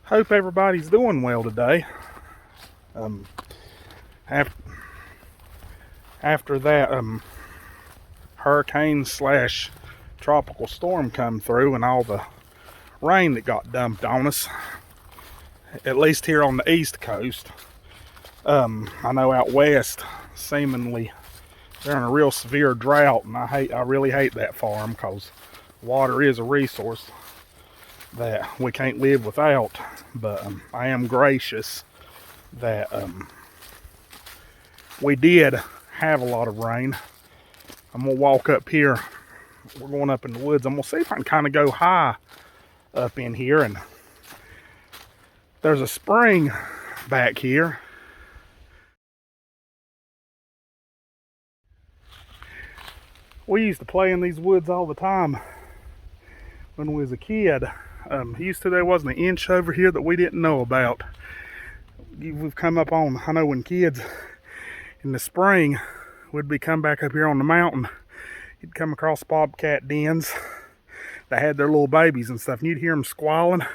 Hope everybody's doing well today. After that hurricane slash tropical storm come through and all the rain that got dumped on us, at least here on the East Coast. I know out west, seemingly they're in a real severe drought, and I really hate that for them, because water is a resource that we can't live without. But I am gracious that we did have a lot of rain. I'm gonna walk up here. We're going up in the woods. I'm gonna see if I can kind of go high up in here, and there's a spring back here. We used to play in these woods all the time when we was a kid. There wasn't an inch over here that we didn't know about. We've come up on, I know when kids in the spring would be come back up here on the mountain, you'd come across bobcat dens that had their little babies and stuff, and you'd hear them squalling.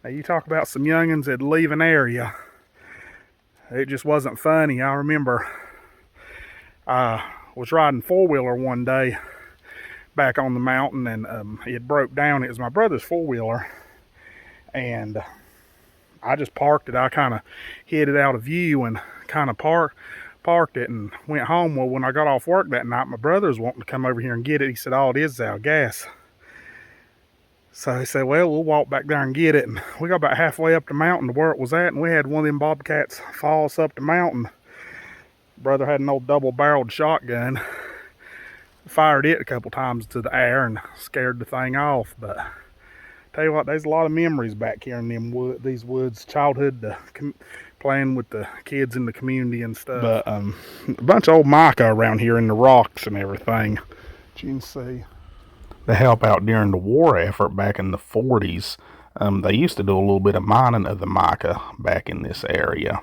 Now you talk about some youngins that'd leave an area. It just wasn't funny. I remember I was riding four-wheeler one day back on the mountain, and it broke down. It was my brother's four-wheeler, and I just parked it. I kind of hid it out of view and kind of parked it and went home. Well, when I got off work that night, my brother was wanting to come over here and get it. He said, all it is our gas. So he said, well, we'll walk back there and get it. And we got about halfway up the mountain to where it was at, and we had one of them bobcats follow us up the mountain. Brother had an old double-barreled shotgun. Fired it a couple times to the air and scared the thing off. But tell you what, there's a lot of memories back here in these woods. Childhood, playing with the kids in the community and stuff. But a bunch of old mica around here in the rocks and everything. As you can see, to help out during the war effort back in the 40s, they used to do a little bit of mining of the mica back in this area.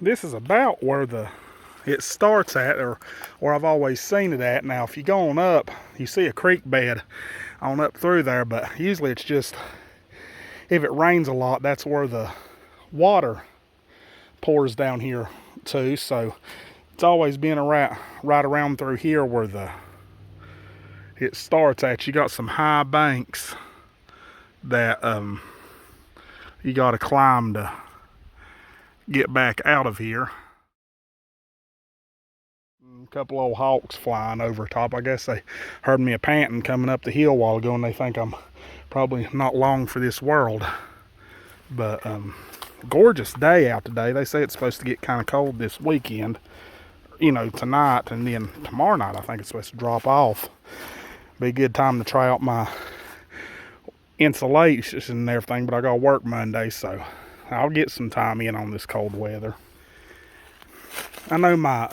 This is about where it starts at, or where I've always seen it at. Now, if you go on up, you see a creek bed on up through there, but usually it's just, if it rains a lot, that's where the water pours down here too. So it's always been right around through here where it starts at. You got some high banks that you got to climb to get back out of here. A couple old hawks flying over top. I guess they heard me a panting coming up the hill a while ago, and they think I'm probably not long for this world. But gorgeous day out today. They say it's supposed to get kind of cold this weekend, tonight, and then tomorrow night I think it's supposed to drop off. Be a good time to try out my insulation and everything, but I gotta work Monday, so I'll get some time in on this cold weather. I know my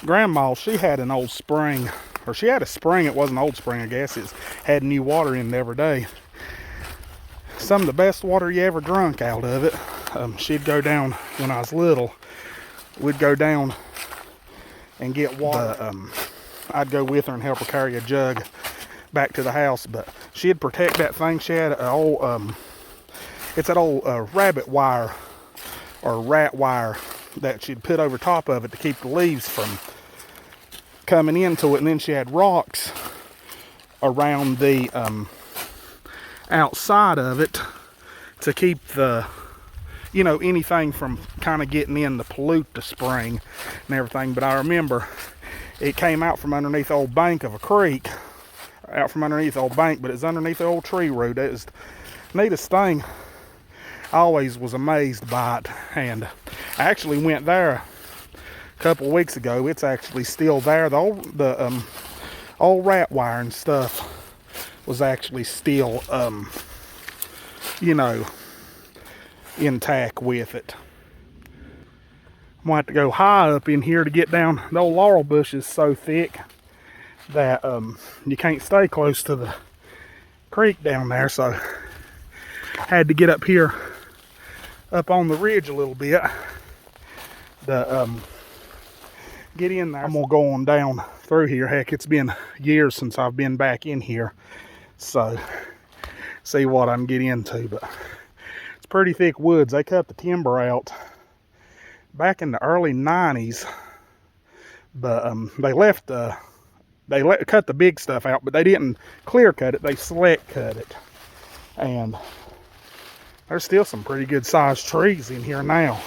grandma, she had an old spring, or she had a spring. It wasn't an old spring, I guess. It had new water in it every day. Some of the best water you ever drunk out of it. She'd go down when I was little. We'd go down and get water. I'd go with her and help her carry a jug back to the house. But she'd protect that thing. She had an old it's that old rabbit wire or rat wire that she'd put over top of it to keep the leaves from coming into it. And then she had rocks around the outside of it to keep anything from kind of getting in to pollute the spring and everything. But I remember it came out from underneath the old bank of a creek, but it's underneath the old tree root. It was the neatest thing. I always was amazed by it, and I actually went there a couple of weeks ago. It's actually still there. The old rat wire and stuff was actually still, intact with it. I'm gonna have to go high up in here to get down. The old laurel bush is so thick that you can't stay close to the creek down there, so I had to get up here, up on the ridge a little bit to get in there. I'm gonna go on down through here. Heck, it's been years since I've been back in here, so see what I can get into. But it's pretty thick woods. They cut the timber out back in the early 90s, but they cut the big stuff out, but they didn't clear cut it. They select cut it, and there's still some pretty good sized trees in here now.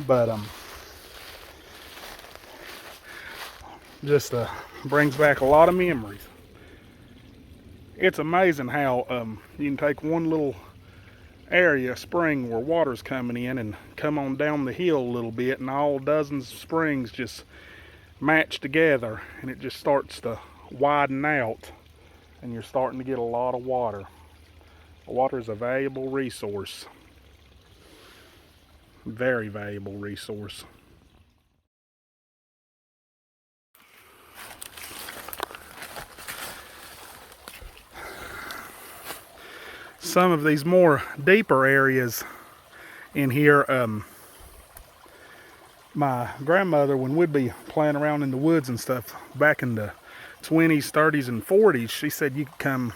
But just brings back a lot of memories. It's amazing how you can take one little area, spring, where water's coming in, and come on down the hill a little bit, and all dozens of springs just match together, and it just starts to widen out, and you're starting to get a lot of water. Water is a valuable resource. Very valuable resource. Some of these more deeper areas in here, my grandmother, when we'd be playing around in the woods and stuff back in the 20s, 30s, and 40s, she said you could come,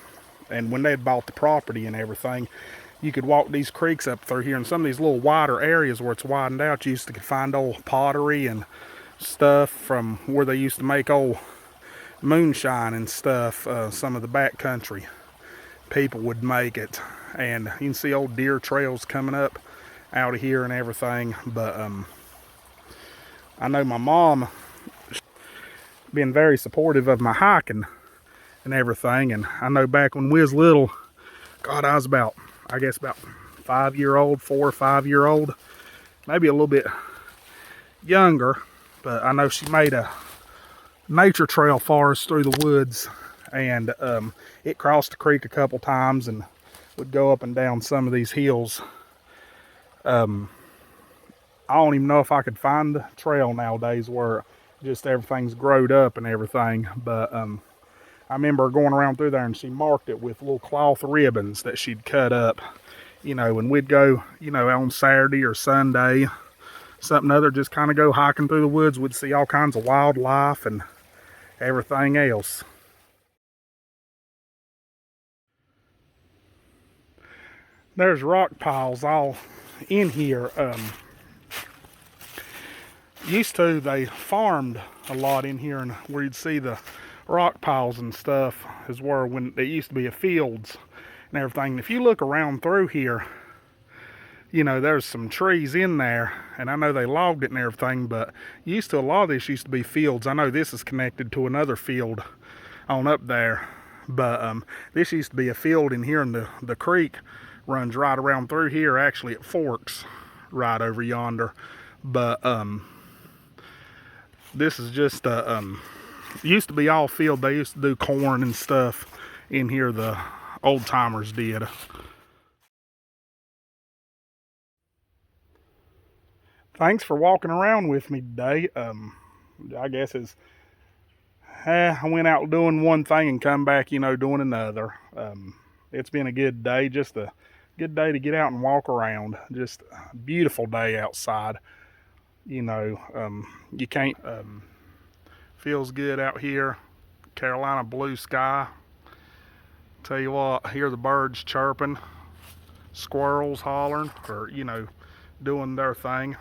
and when they had bought the property and everything, you could walk these creeks up through here, and some of these little wider areas where it's widened out, you used to find old pottery and stuff from where they used to make old moonshine and stuff. Some of the back country people would make it, and you can see old deer trails coming up out of here and everything. But I know my mom been very supportive of my hiking and everything, and I know back when we was little, God, I was about 5-year-old, 4 or 5-year-old, maybe a little bit younger, but I know she made a nature trail for us through the woods, and it crossed the creek a couple times and would go up and down some of these hills. I don't even know if I could find the trail nowadays where just everything's growed up and everything, but I remember going around through there, and she marked it with little cloth ribbons that she'd cut up, and we'd go, on Saturday or Sunday, something other, just kind of go hiking through the woods. We'd see all kinds of wildlife and everything else. There's rock piles all in here. Used to, they farmed a lot in here, and where you'd see the rock piles and stuff is where when there used to be fields and everything. And if you look around through here, there's some trees in there, and I know they logged it and everything, but a lot of this used to be fields. I know this is connected to another field on up there, but this used to be a field in here, and the creek runs right around through here. Actually, it forks right over yonder, but this is just used to be all field. They used to do corn and stuff in here, the old timers did. Thanks for walking around with me today. I guess I went out doing one thing and come back, doing another. It's been a good day, just a good day to get out and walk around. Just a beautiful day outside. You can't, feels good out here. Carolina blue sky. Tell you what, hear the birds chirping, squirrels hollering, or, doing their thing.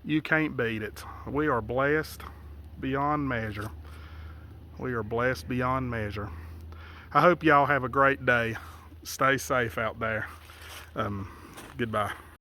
You can't beat it. We are blessed beyond measure. We are blessed beyond measure. I hope y'all have a great day. Stay safe out there. Goodbye.